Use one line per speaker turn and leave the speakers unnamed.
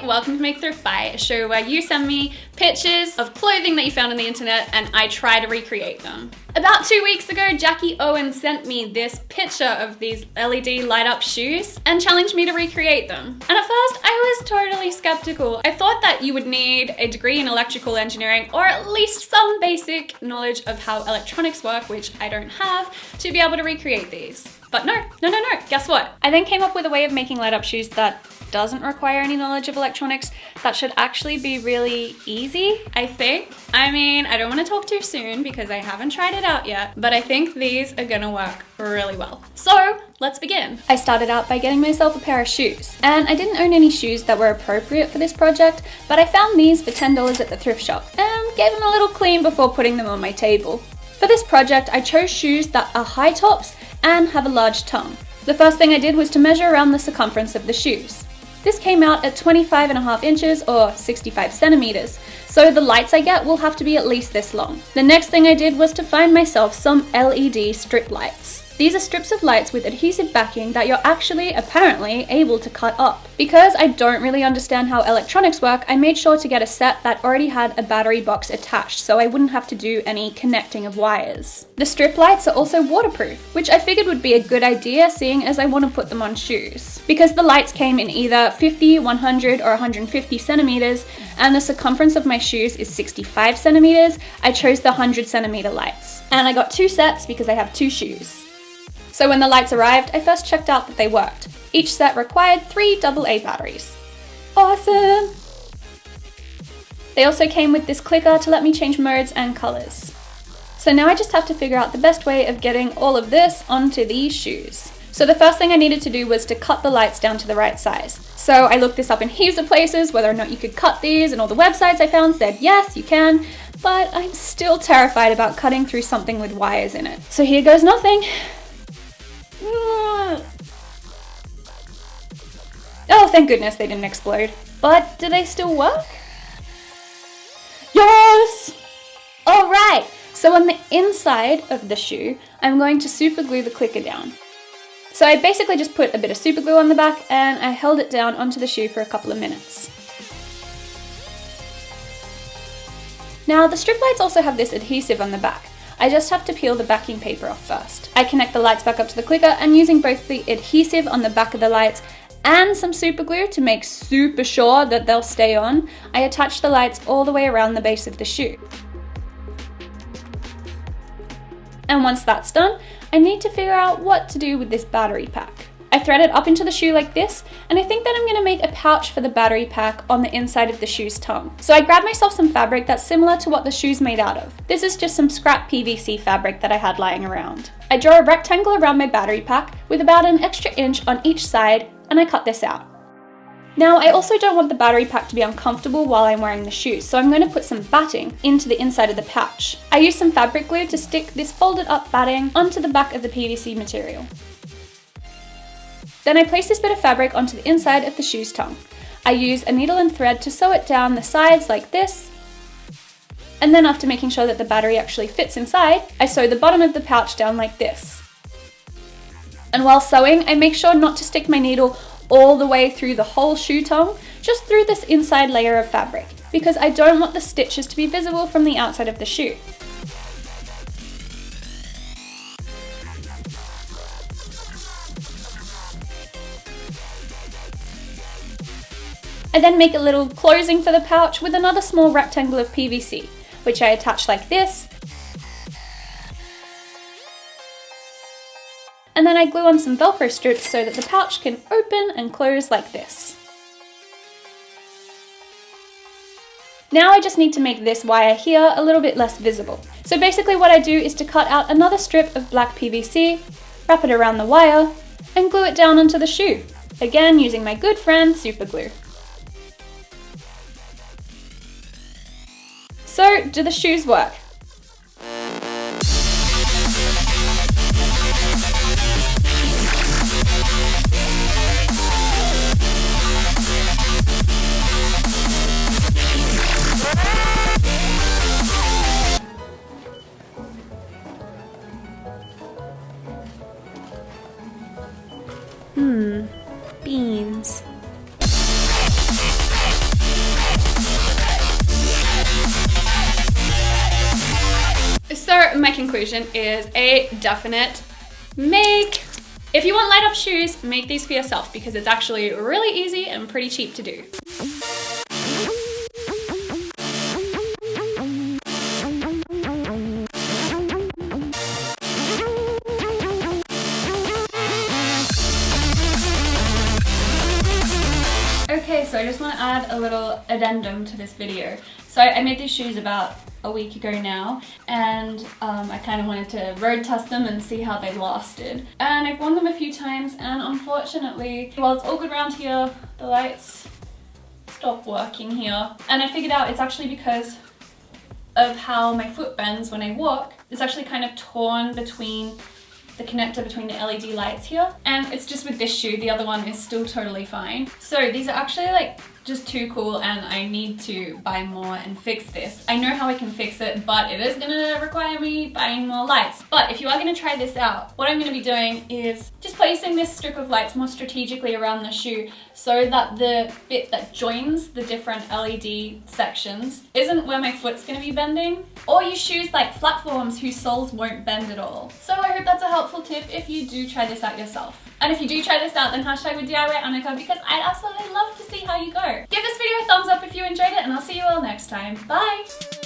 welcome to Make Thrift Buy, a show where you send me pictures of clothing that you found on the internet and I try to recreate them. About 2 weeks ago, Jackie Owen sent me this picture of these LED light up shoes and challenged me to recreate them. And at first, I was totally skeptical. I thought that you would need a degree in electrical engineering or at least some basic knowledge of how electronics work, which I don't have, to be able to recreate these. But no, guess what? I then came up with a way of making light up shoes that doesn't require any knowledge of electronics that should actually be really easy, I think. I mean, I don't want to talk too soon because I haven't tried it out yet, but I think these are gonna work really well. So let's begin. I started out by getting myself a pair of shoes, and I didn't own any shoes that were appropriate for this project, but I found these for $10 at the thrift shop and gave them a little clean before putting them on my table. For this project, I chose shoes that are high tops and have a large tongue. The first thing I did was to measure around the circumference of the shoes. This came out at 25.5 inches or 65 centimeters, so the lights I get will have to be at least this long. The next thing I did was to find myself some LED strip lights. These are strips of lights with adhesive backing that you're actually apparently able to cut up. Because I don't really understand how electronics work, I made sure to get a set that already had a battery box attached so I wouldn't have to do any connecting of wires. The strip lights are also waterproof, which I figured would be a good idea seeing as I want to put them on shoes. Because the lights came in either 50, 100 or 150 centimeters and the circumference of my shoes is 65 centimeters, I chose the 100 centimeter lights. And I got 2 sets because I have 2 shoes. So when the lights arrived, I first checked out that they worked. Each set required 3 AA batteries. Awesome! They also came with this clicker to let me change modes and colors. So now I just have to figure out the best way of getting all of this onto these shoes. So the first thing I needed to do was to cut the lights down to the right size. So I looked this up in heaps of places, whether or not you could cut these, and all the websites I found said yes, you can, but I'm still terrified about cutting through something with wires in it. So here goes nothing. Oh, thank goodness they didn't explode. But do they still work? Yes! Alright, so on the inside of the shoe, I'm going to super glue the clicker down. So I basically just put a bit of super glue on the back and I held it down onto the shoe for a couple of minutes. Now the strip lights also have this adhesive on the back. I just have to peel the backing paper off first. I connect the lights back up to the clicker and using both the adhesive on the back of the lights and some super glue to make super sure that they'll stay on, I attach the lights all the way around the base of the shoe. And once that's done, I need to figure out what to do with this battery pack. I thread it up into the shoe like this, and I think that I'm gonna make a pouch for the battery pack on the inside of the shoe's tongue. So I grabbed myself some fabric that's similar to what the shoe's made out of. This is just some scrap PVC fabric that I had lying around. I draw a rectangle around my battery pack with about an extra inch on each side, and I cut this out. Now I also don't want the battery pack to be uncomfortable while I'm wearing the shoes, so I'm going to put some batting into the inside of the pouch. I use some fabric glue to stick this folded up batting onto the back of the PVC material. Then I place this bit of fabric onto the inside of the shoe's tongue. I use a needle and thread to sew it down the sides like this, and then after making sure that the battery actually fits inside, I sew the bottom of the pouch down like this. And while sewing, I make sure not to stick my needle all the way through the whole shoe tongue, just through this inside layer of fabric, because I don't want the stitches to be visible from the outside of the shoe. I then make a little closing for the pouch with another small rectangle of PVC, which I attach like this. And then I glue on some Velcro strips so that the pouch can open and close like this. Now I just need to make this wire here a little bit less visible. So basically what I do is to cut out another strip of black PVC, wrap it around the wire, and glue it down onto the shoe. Again, using my good friend super glue. So, do the shoes work? Beans. my conclusion is a definite make. If you want light up shoes, make these for yourself because it's actually really easy and pretty cheap to do. Okay, so I just want to add a little addendum to this video. So I made these shoes about a week ago now, and I kind of wanted to road test them and see how they lasted. And I've worn them a few times, and unfortunately, while it's all good around here, the lights stopped working here. And I figured out it's actually because of how my foot bends when I walk. It's actually kind of torn between the connector between the LED lights here, and it's just with this shoe. The other one is still totally fine. So these are actually like just too cool, and I need to buy more and fix this. I know how I can fix it, but it is gonna require me buying more lights. But if you are gonna try this out, what I'm gonna be doing is just placing this strip of lights more strategically around the shoe so that the bit that joins the different LED sections isn't where my foot's gonna be bending. Or you shoes like platforms whose soles won't bend at all. So I hope that's a helpful tip if you do try this out yourself. And if you do try this out, then hashtag with DIY Annika because I'd absolutely love to see how you go. Give this video a thumbs up if you enjoyed it, and I'll see you all next time. Bye!